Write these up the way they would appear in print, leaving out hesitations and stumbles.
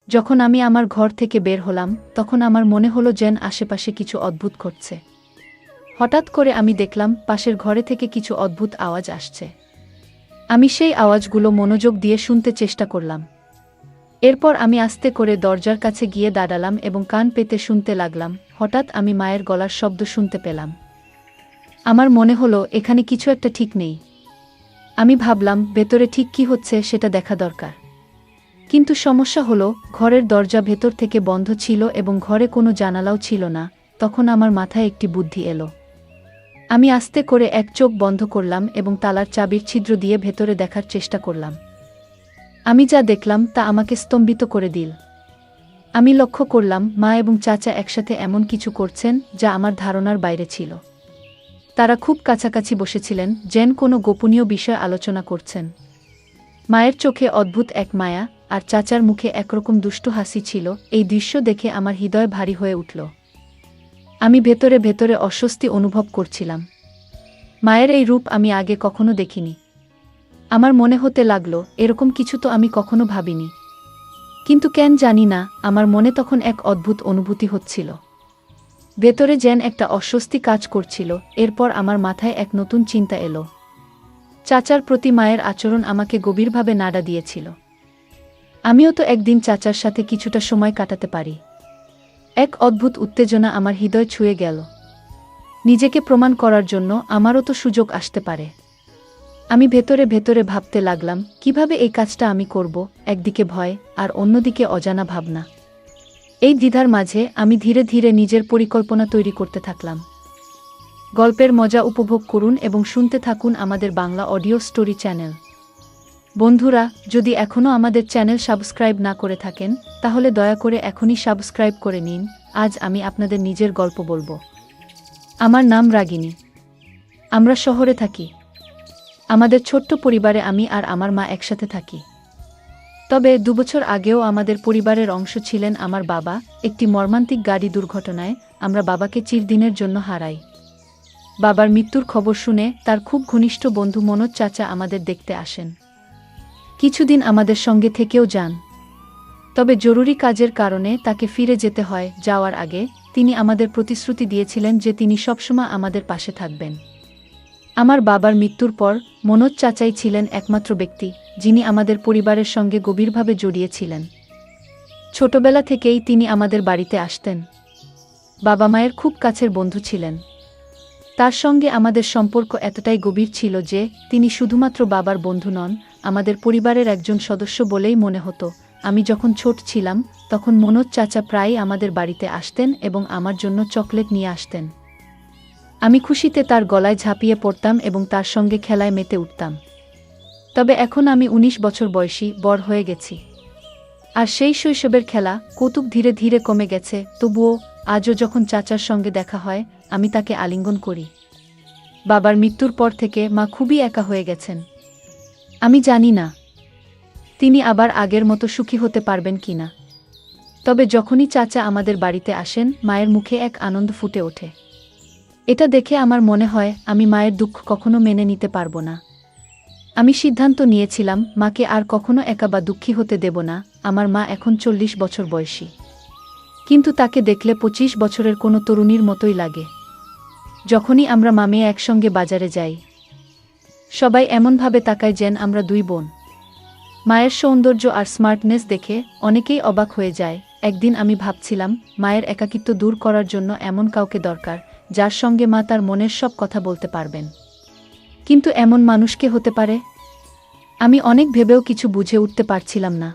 যখন আমি আমার ঘর থেকে বের হলাম তখন আমার মনে হলো যেন আশেপাশে কিছু অদ্ভুত ঘটছে। হঠাৎ করে আমি দেখলাম পাশের ঘরে থেকে কিছু অদ্ভুত আওয়াজ আসছে। আমি সেই আওয়াজগুলো মনোযোগ দিয়ে শুনতে চেষ্টা করলাম। এরপর আমি আস্তে করে দরজার কাছে গিয়ে দাঁড়ালাম এবং কান পেতে শুনতে লাগলাম। হঠাৎ আমি মায়ের গলার শব্দ শুনতে পেলাম। আমার মনে হলো এখানে কিছু একটা ঠিক নেই। আমি ভাবলাম ভেতরে ঠিক কি হচ্ছে সেটা দেখা দরকার। কিন্তু সমস্যা হলো ঘরের দরজা ভেতর থেকে বন্ধ ছিল এবং ঘরে কোনো জানালাও ছিল না। তখন আমার মাথায় একটি বুদ্ধি এলো। আমি আস্তে করে এক চোখ বন্ধ করলাম এবং তালার চাবির ছিদ্র দিয়ে ভেতরে দেখার চেষ্টা করলাম। আমি যা দেখলাম তা আমাকে স্তম্ভিত করে দিল। আমি লক্ষ্য করলাম মা এবং চাচা একসাথে এমন কিছু করছেন যা আমার ধারণার বাইরে ছিল। তারা খুব কাছাকাছি বসেছিলেন, যেন কোনো গোপনীয় বিষয় আলোচনা করছেন। মায়ের চোখে অদ্ভুত এক মায়া আর চাচার মুখে একরকম দুষ্টু হাসি ছিল। এই দৃশ্য দেখে আমার হৃদয় ভারী হয়ে উঠল। আমি ভেতরে ভেতরে অস্বস্তি অনুভব করছিলাম। মায়ের এই রূপ আমি আগে কখনো দেখিনি। আমার মনে হতে লাগলো এরকম কিছু তো আমি কখনো ভাবিনি। কিন্তু কেন জানি না, আমার মনে তখন এক অদ্ভুত অনুভূতি হচ্ছিল। ভেতরে যেন একটা অস্বস্তি কাজ করছিল। এরপর আমার মাথায় এক নতুন চিন্তা এলো। চাচার প্রতি মায়ের আচরণ আমাকে গভীরভাবে নাড়া দিয়েছিল। আমিও তো একদিন চাচার সাথে কিছুটা সময় কাটাতে পারি। এক অদ্ভুত উত্তেজনা আমার হৃদয় ছুঁয়ে গেল। নিজেকে প্রমাণ করার জন্য আমারও তো সুযোগ আসতে পারে। আমি ভেতরে ভেতরে ভাবতে লাগলাম কিভাবে এই কাজটা আমি করব, একদিকে ভয় আর অন্যদিকে অজানা ভাবনা। এই দ্বিধার মাঝে আমি ধীরে ধীরে নিজের পরিকল্পনা তৈরি করতে থাকলাম। গল্পের মজা উপভোগ করুন এবং শুনতে থাকুন আমাদের বাংলা অডিও স্টোরি চ্যানেল। বন্ধুরা, যদি এখনও আমাদের চ্যানেল সাবস্ক্রাইব না করে থাকেন তাহলে দয়া করে এখনই সাবস্ক্রাইব করে নিন। আজ আমি আপনাদের নিজের গল্প বলবো। আমার নাম রাগিনী। আমরা শহরে থাকি। আমাদের ছোট্ট পরিবারে আমি আর আমার মা একসাথে থাকি। তবে 2 বছর আগেও আমাদের পরিবারের অংশ ছিলেন আমার বাবা। একটি মর্মান্তিক গাড়ি দুর্ঘটনায় আমরা বাবাকে চিরদিনের জন্য হারাই। বাবার মৃত্যুর খবর শুনে তার খুব ঘনিষ্ঠ বন্ধু মনোজ চাচা আমাদের দেখতে আসেন। কিছুদিন আমাদের সঙ্গে থেকেও যান। তবে জরুরি কাজের কারণে তাকে ফিরে যেতে হয়। যাওয়ার আগে তিনি আমাদের প্রতিশ্রুতি দিয়েছিলেন যে তিনি সবসময় আমাদের পাশে থাকবেন। আমার বাবার মৃত্যুর পর মনোজ চাচাই ছিলেন একমাত্র ব্যক্তি যিনি আমাদের পরিবারের সঙ্গে গভীরভাবে জড়িয়েছিলেন। ছোটবেলা থেকেই তিনি আমাদের বাড়িতে আসতেন। বাবা মায়ের খুব কাছের বন্ধু ছিলেন। তার সঙ্গে আমাদের সম্পর্ক এতটাই গভীর ছিল যে তিনি শুধুমাত্র বাবার বন্ধু নন, আমাদের পরিবারের একজন সদস্য বলেই মনে হতো। আমি যখন ছোট ছিলাম তখন মনোজ চাচা প্রায়ই আমাদের বাড়িতে আসতেন এবং আমার জন্য চকলেট নিয়ে আসতেন। আমি খুশিতে তার গলায় ঝাঁপিয়ে পড়তাম এবং তার সঙ্গে খেলায় মেতে উঠতাম। তবে এখন আমি 19 বছর বয়সী, বড় হয়ে গেছি। আর সেই শৈশবের খেলা কৌতুক ধীরে ধীরে কমে গেছে। তবুও আজও যখন চাচার সঙ্গে দেখা হয় আমি তাকে আলিঙ্গন করি। বাবার মৃত্যুর পর থেকে মা খুবই একা হয়ে গেছেন। আমি জানি না তিনি আবার আগের মতো সুখী হতে পারবেন কিনা। তবে যখনই চাচা আমাদের বাড়িতে আসেন মায়ের মুখে এক আনন্দ ফুটে ওঠে। এটা দেখে আমার মনে হয় আমি মায়ের দুঃখ কখনো মেনে নিতে পারবো না। আমি সিদ্ধান্ত নিয়েছিলাম মাকে আর কখনো একা বা দুঃখী হতে দেব না। আমার মা এখন 40 বছর বয়সী, কিন্তু তাকে দেখলে 25 বছরের কোনো তরুণীর মতোই লাগে। যখনই আমরা মা মেয়ে একসঙ্গে বাজারে যাই সবাই এমনভাবে তাকায় যেন আমরা 2 বোন। মায়ের সৌন্দর্য আর স্মার্টনেস দেখে অনেকেই অবাক হয়ে যায়। একদিন আমি ভাবছিলাম মায়ের একাকিত্ব দূর করার জন্য এমন কাউকে দরকার যার সঙ্গে মা তার মনের সব কথা বলতে পারবেন। কিন্তু এমন মানুষ কে হতে পারে? আমি অনেক ভেবেও কিছু বুঝে উঠতে পারছিলাম না।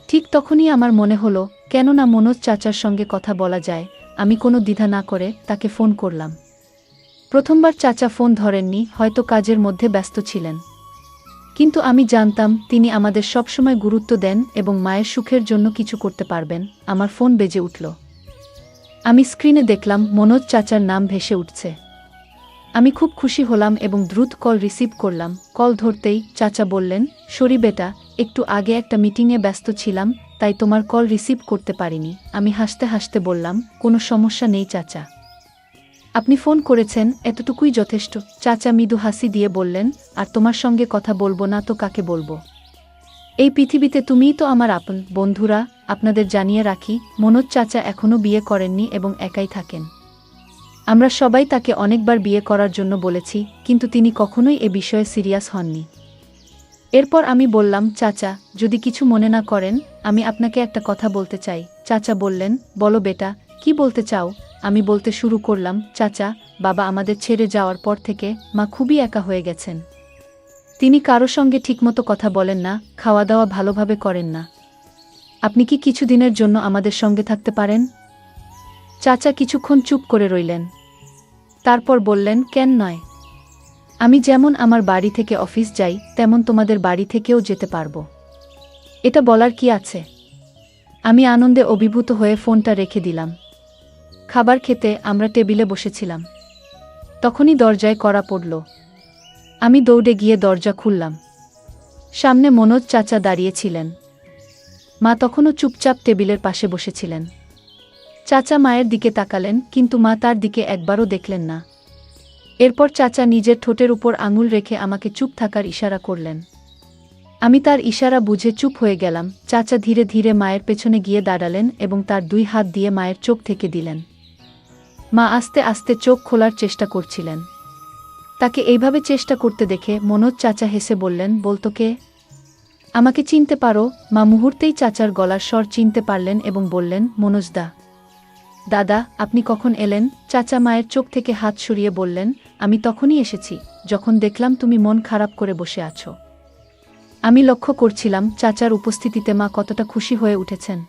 ঠিক তখনই আমার মনে হলো কেন না মনোজ চাচার সঙ্গে কথা বলা যায়। আমি কোনো দ্বিধা না করে তাকে ফোন করলাম। প্রথমবার চাচা ফোন ধরেননি, হয়তো কাজের মধ্যে ব্যস্ত ছিলেন। কিন্তু আমি জানতাম তিনি আমাদের সবসময় গুরুত্ব দেন এবং মায়ের সুখের জন্য কিছু করতে পারবেন। আমার ফোন বেজে উঠল। আমি স্ক্রিনে দেখলাম মনোজ চাচার নাম ভেসে উঠছে। আমি খুব খুশি হলাম এবং দ্রুত কল রিসিভ করলাম। কল ধরতেই চাচা বললেন, সরি বেটা, একটু আগে একটা মিটিংয়ে ব্যস্ত ছিলাম তাই তোমার কল রিসিভ করতে পারিনি। আমি হাসতে হাসতে বললাম, কোনো সমস্যা নেই চাচা, আপনি ফোন করেছেন এতটুকুই যথেষ্ট। চাচা মৃদু হাসি দিয়ে বললেন, আর তোমার সঙ্গে কথা বলবো না তো কাকে বলবো? এই পৃথিবীতে তুমিই তো আমার আপন। বন্ধুরা, আপনাদের জানিয়ে রাখি, মনোজ চাচা এখনও বিয়ে করেননি এবং একাই থাকেন। আমরা সবাই তাকে অনেকবার বিয়ে করার জন্য বলেছি, কিন্তু তিনি কখনোই এ বিষয়ে সিরিয়াস হননি। এরপর আমি বললাম, চাচা, যদি কিছু মনে না করেন, আমি আপনাকে একটা কথা বলতে চাই। চাচা বললেন, বলো বেটা, কি বলতে চাও? আমি বলতে শুরু করলাম, চাচা, বাবা আমাদের ছেড়ে যাওয়ার পর থেকে মা খুবই একা হয়ে গেছেন। তিনি কারো সঙ্গে ঠিকমতো কথা বলেন না, খাওয়া দাওয়া ভালোভাবে করেন না। আপনি কি কিছুদিনের জন্য আমাদের সঙ্গে থাকতে পারেন? চাচা কিছুক্ষণ চুপ করে রইলেন। তারপর বললেন, কেন নয়? আমি যেমন আমার বাড়ি থেকে অফিস যাই, তেমন তোমাদের বাড়ি থেকেও যেতে পারবো। এটা বলার কি আছে? আমি আনন্দে অভিভূত হয়ে ফোনটা রেখে দিলাম। খাবার খেতে আমরা টেবিলে বসেছিলাম। তখনই দরজায় কড়া পড়ল। আমি দৌড়ে গিয়ে দরজা খুললাম। সামনে মনোজ চাচা দাঁড়িয়েছিলেন। মা তখনও চুপচাপ টেবিলের পাশে বসেছিলেন। চাচা মায়ের দিকে তাকালেন, কিন্তু মা তার দিকে একবারও দেখলেন না। এরপর চাচা নিজের ঠোঁটের উপর আঙুল রেখে আমাকে চুপ থাকার ইশারা করলেন। আমি তার ইশারা বুঝে চুপ হয়ে গেলাম। চাচা ধীরে ধীরে মায়ের পেছনে গিয়ে দাঁড়ালেন এবং তার 2 হাত দিয়ে মায়ের চোখ থেকে দিলেন। মা আস্তে আস্তে চোখ খোলার চেষ্টা করছিলেন। তাকে এইভাবে চেষ্টা করতে দেখে মনোজ চাচা হেসে বললেন, বলতো কে? আমাকে চিনতে পারো? মা মুহূর্তেই চাচার গলার স্বর চিনতে পারলেন এবং বললেন, মনোজদা। দাদা, আপনি কখন এলেন? চাচা মায়ের চোখ থেকে হাত সরিয়ে বললেন, আমি তখনই এসেছি, যখন দেখলাম তুমি মন খারাপ করে বসে আছো। আমি লক্ষ্য করছিলাম চাচার উপস্থিতিতে মা কতটা খুশি হয়ে উঠেছেন।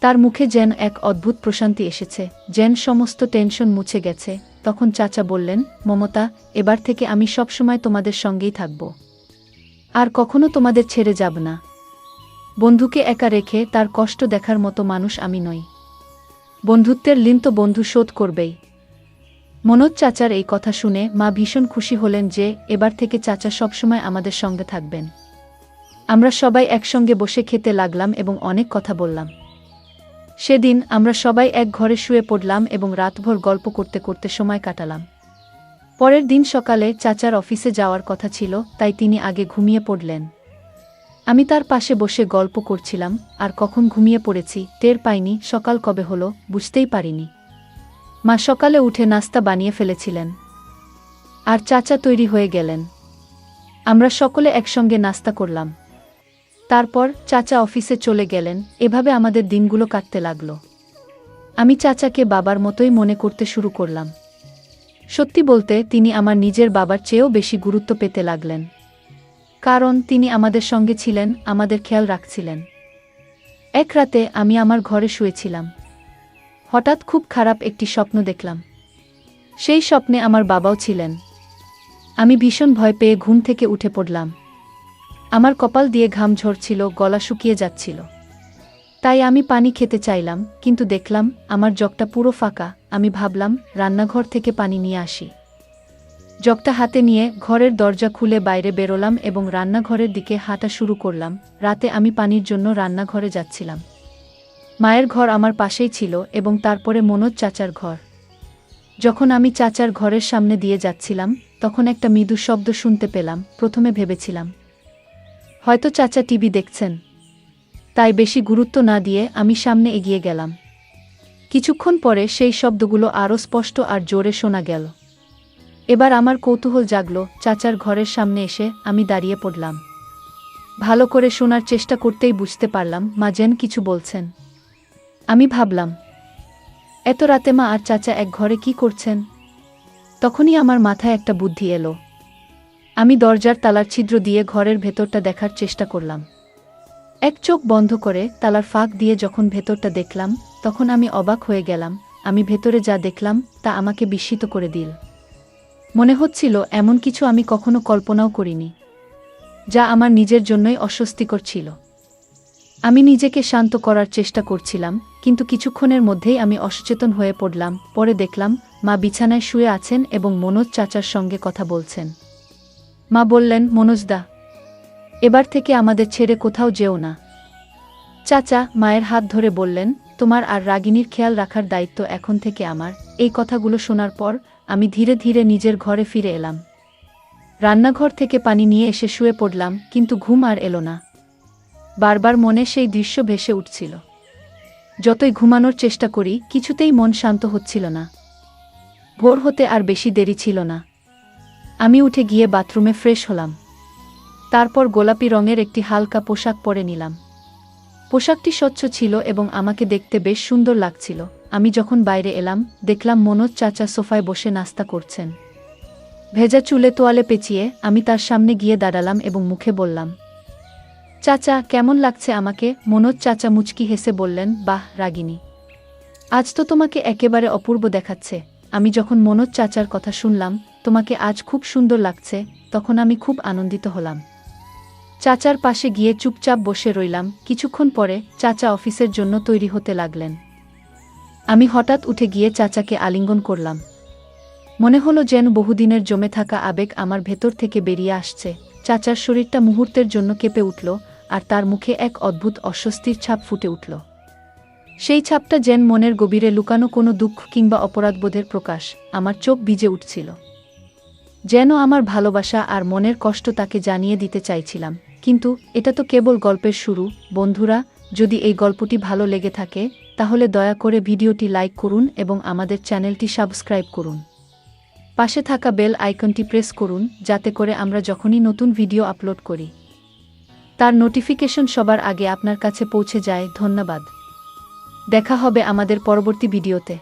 তার মুখে যেন এক অদ্ভুত প্রশান্তি এসেছে, যেন সমস্ত টেনশন মুছে গেছে। তখন চাচা বললেন, মমতা, এবার থেকে আমি সবসময় তোমাদের সঙ্গেই থাকব। আর কখনো তোমাদের ছেড়ে যাব না। বন্ধুকে একা রেখে তার কষ্ট দেখার মতো মানুষ আমি নই। বন্ধুত্বের ঋণ তো বন্ধু শোধ করবেই। মনোজ চাচার এই কথা শুনে মা ভীষণ খুশি হলেন যে এবার থেকে চাচা সবসময় আমাদের সঙ্গে থাকবেন। আমরা সবাই একসঙ্গে বসে খেতে লাগলাম এবং অনেক কথা বললাম। সেদিন আমরা সবাই এক ঘরে শুয়ে পড়লাম এবং রাতভর গল্প করতে করতে সময় কাটালাম। পরের দিন সকালে চাচার অফিসে যাওয়ার কথা ছিল, তাই তিনি আগে ঘুমিয়ে পড়লেন। আমি তার পাশে বসে গল্প করছিলাম, আর কখন ঘুমিয়ে পড়েছি টের পাইনি। সকাল কবে হলো বুঝতেই পারিনি। মা সকালে উঠে নাস্তা বানিয়ে ফেলেছিলেন, আর চাচা তৈরি হয়ে গেলেন। আমরা সকলে একসঙ্গে নাস্তা করলাম। তারপর চাচা অফিসে চলে গেলেন। এভাবে আমাদের দিনগুলো কাটতে লাগল। আমি চাচাকে বাবার মতোই মনে করতে শুরু করলাম। সত্যি বলতে তিনি আমার নিজের বাবার চেয়েও বেশি গুরুত্ব পেতে লাগলেন, কারণ তিনি আমাদের সঙ্গে ছিলেন, আমাদের খেয়াল রাখছিলেন। এক রাতে আমি আমার ঘরে শুয়েছিলাম। হঠাৎ খুব খারাপ একটি স্বপ্ন দেখলাম। সেই স্বপ্নে আমার বাবাও ছিলেন। আমি ভীষণ ভয় পেয়ে ঘুম থেকে উঠে পড়লাম। আমার কপাল দিয়ে ঘাম ঝরছিল, গলা শুকিয়ে যাচ্ছিল। তাই আমি পানি খেতে চাইলাম, কিন্তু দেখলাম আমার জগটা পুরো ফাঁকা। আমি ভাবলাম রান্নাঘর থেকে পানি নিয়ে আসি। জগটা হাতে নিয়ে ঘরের দরজা খুলে বাইরে বেরোলাম এবং রান্নাঘরের দিকে হাঁটা শুরু করলাম। রাতে আমি পানির জন্য রান্নাঘরে যাচ্ছিলাম। মায়ের ঘর আমার পাশেই ছিল এবং তারপরে মনোজ চাচার ঘর। যখন আমি চাচার ঘরের সামনে দিয়ে যাচ্ছিলাম, তখন একটা মৃদু শব্দ শুনতে পেলাম। প্রথমে ভেবেছিলাম হয়তো চাচা টিভি দেখছেন, তাই বেশি গুরুত্ব না দিয়ে আমি সামনে এগিয়ে গেলাম। কিছুক্ষণ পরে সেই শব্দগুলো আরও স্পষ্ট আর জোরে শোনা গেল। এবার আমার কৌতূহল জাগল। চাচার ঘরের সামনে এসে আমি দাঁড়িয়ে পড়লাম। ভালো করে শোনার চেষ্টা করতেই বুঝতে পারলাম মা যেন কিছু বলছেন। আমি ভাবলাম, এত রাতে মা আর চাচা এক ঘরে কি করছেন? তখনই আমার মাথায় একটা বুদ্ধি এলো। আমি দরজার তালার ছিদ্র দিয়ে ঘরের ভেতরটা দেখার চেষ্টা করলাম। এক চোখ বন্ধ করে তালার ফাঁক দিয়ে যখন ভেতরটা দেখলাম, তখন আমি অবাক হয়ে গেলাম। আমি ভেতরে যা দেখলাম তা আমাকে বিস্মিত করে দিল। মনে হচ্ছিল এমন কিছু আমি কখনো কল্পনাও করিনি, যা আমার নিজের জন্যই অস্বস্তিকর ছিল। আমি নিজেকে শান্ত করার চেষ্টা করছিলাম, কিন্তু কিছুক্ষণের মধ্যেই আমি অসচেতন হয়ে পড়লাম। পরে দেখলাম মা বিছানায় শুয়ে আছেন এবং মনোজ চাচার সঙ্গে কথা বলছেন। মা বললেন, মনোজদা, এবার থেকে আমাদের ছেড়ে কোথাও যেও না। চাচা মায়ের হাত ধরে বললেন, তোমার আর রাগিনীর খেয়াল রাখার দায়িত্ব এখন থেকে আমার। এই কথাগুলো শোনার পর আমি ধীরে ধীরে নিজের ঘরে ফিরে এলাম। রান্নাঘর থেকে পানি নিয়ে এসে শুয়ে পড়লাম, কিন্তু ঘুম আর এলো না। বারবার মনে সেই দৃশ্য ভেসে উঠছিল। যতই ঘুমানোর চেষ্টা করি কিছুতেই মন শান্ত হচ্ছিল না। ভোর হতে আর বেশি দেরি ছিল না। আমি উঠে গিয়ে বাথরুমে ফ্রেশ হলাম। তারপর গোলাপি রঙের একটি হালকা পোশাক পরে নিলাম। পোশাকটি স্বচ্ছ ছিল এবং আমাকে দেখতে বেশ সুন্দর লাগছিল। আমি যখন বাইরে এলাম দেখলাম মনোজ চাচা সোফায় বসে নাস্তা করছেন। ভেজা চুলে তোয়ালে পেঁচিয়ে আমি তার সামনে গিয়ে দাঁড়ালাম এবং মুখে বললাম, চাচা কেমন লাগছে আমাকে? মনোজ চাচা মুচকি হেসে বললেন, বাহ রাগিনী, আজ তো তোমাকে একেবারে অপূর্ব দেখাচ্ছে। আমি যখন মনোজ চাচার কথা শুনলাম তোমাকে আজ খুব সুন্দর লাগছে, তখন আমি খুব আনন্দিত হলাম। চাচার পাশে গিয়ে চুপচাপ বসে রইলাম। কিছুক্ষণ পরে চাচা অফিসের জন্য তৈরি হতে লাগলেন। আমি হঠাৎ উঠে গিয়ে চাচাকে আলিঙ্গন করলাম। মনে হলো যেন বহুদিনের জমে থাকা আবেগ আমার ভেতর থেকে বেরিয়ে আসছে। চাচার শরীরটা মুহূর্তের জন্য কেঁপে উঠল, আর তার মুখে এক অদ্ভুত অস্বস্তির ছাপ ফুটে উঠল। সেই ছাপটা যেন মনের গভীরে লুকানো কোনো দুঃখ কিংবা অপরাধবোধের প্রকাশ। আমার চোখ ভিজে উঠছিল, যেন আমার ভালোবাসা আর মনের কষ্ট তাকে জানিয়ে দিতে চাইছিলাম। কিন্তু এটা তো কেবল গল্পের শুরু। বন্ধুরা, যদি এই গল্পটি ভালো লেগে থাকে তাহলে দয়া করে ভিডিওটি লাইক করুন এবং আমাদের চ্যানেলটি সাবস্ক্রাইব করুন। পাশে থাকা বেল আইকনটি প্রেস করুন যাতে করে আমরা যখনই নতুন ভিডিও আপলোড করি তার নোটিফিকেশন সবার আগে আপনার কাছে পৌঁছে যায়। ধন্যবাদ। দেখা হবে আমাদের পরবর্তী ভিডিওতে।